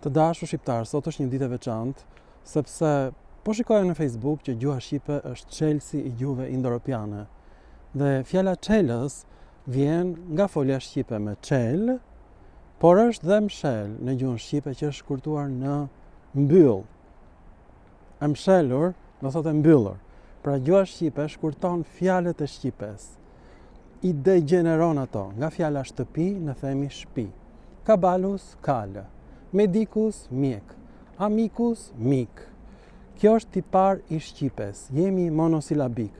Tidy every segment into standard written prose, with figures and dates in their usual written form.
Të dashur shqiptar, sot është një ditë e veçantë, sepse po shikoja në Facebook që gjuha shqipe është çelësi i gjuhëve indo-europiane. Dhe fjala çelës vjen nga folja shqipe me çel, por është dhe mshel në gjuhën shqipe që është shkurtuar në mbyll. E mshelur do thotë mbyllur. Pra gjuha shqipe shkurton fjalët e shqipes. I degeneron ato, nga fjala shtëpi në themi shtëpi. Kabalus, kalë. Medikus, mjek. Amikus, mik. Kjo është tipar i shqipes. Jemi monosilabik.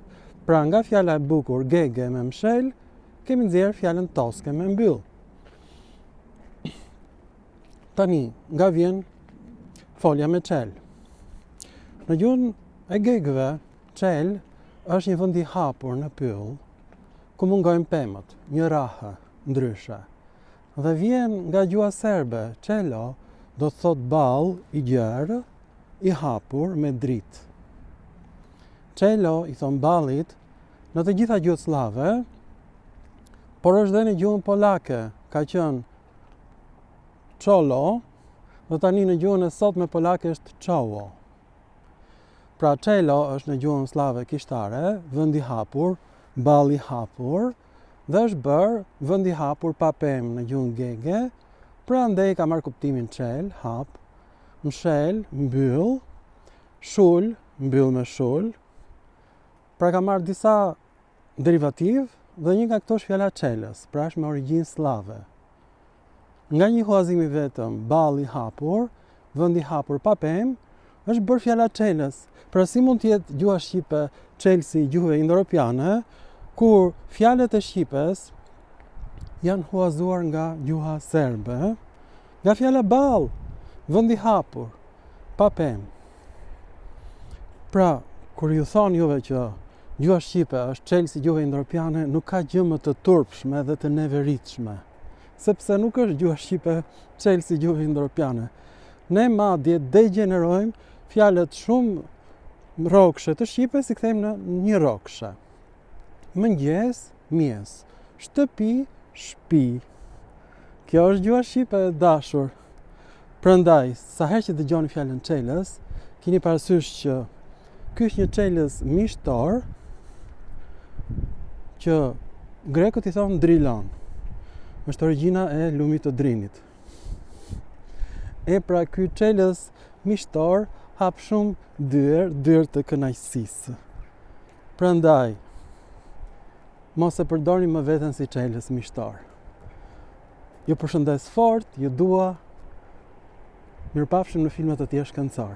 Pra nga fjala e bukur gege me mshel, kemi nxjerrë fjalën toske me mbyll. Tani, nga vjen folja me çel. Në gjuhën e gegëve, çel është një vend i hapur në pyll, ku mungojnë pemët, një rahë, ndryshe. Dhe vjen nga gjuha serbe, çelo do të thot ball i gjerë, i hapur me dritë. Çelo i thon ballit në të gjitha gjuhët slave, por është dhe në gjuhën polake, ka qenë çolo, dhe tani në gjuhën e sotme polake është çowo. Pra çelo është në gjuhën slave kishtare, vend i hapur, ball i hapur, dhe është bërë vend i hapur pa pemë në gjuhën gege, pra ndej ka marrë kuptimin çel, hap, mshel, mbyll, shul, mbyll me shul, pra ka marrë disa derivativ dhe një nga këto është fjala çelës, pra është me origjinë slave. Nga një huazim i vetëm, ball i hapur, vend i hapur pa pemë, është bërë fjala çelës. Pra si mund të jetë gjuha shqipe çelësi i gjuhëve indo-europiane, kur fjalët e shqipes janë huazuar nga gjuha serbe, nga fjala ball, vend i hapur, pa pemë. Pra, kur ju thon juve që gjuha shqipe është çelësi i gjuhëve indo-europiane, nuk ka gjë më të turpshme dhe të neveritshme, sepse nuk është gjuha shqipe çelësi i gjuhëve indo-europiane. Ne madje degenerojmë fjalët shumë rrokshe të shqipes i kthejmë në një rrokshe. Mëngjes, mjes, shtëpi, shtëpi. Kjo është gjuha shqipe e dashur. Prandaj, sa herë që dëgjoni fjalën çelës, keni parasysh që ky është një çelës miqtor që grekët i thonë drilon. Është origjina e lumit të drinit. E pra ky çelës miqtor hap shumë dyrë të kënaqësisë. Prandaj, mos e përdorni më veten si çelës miqtor. Ju përshëndes fort, ju dua. Mirupafshim në filma të tjerë shkencor.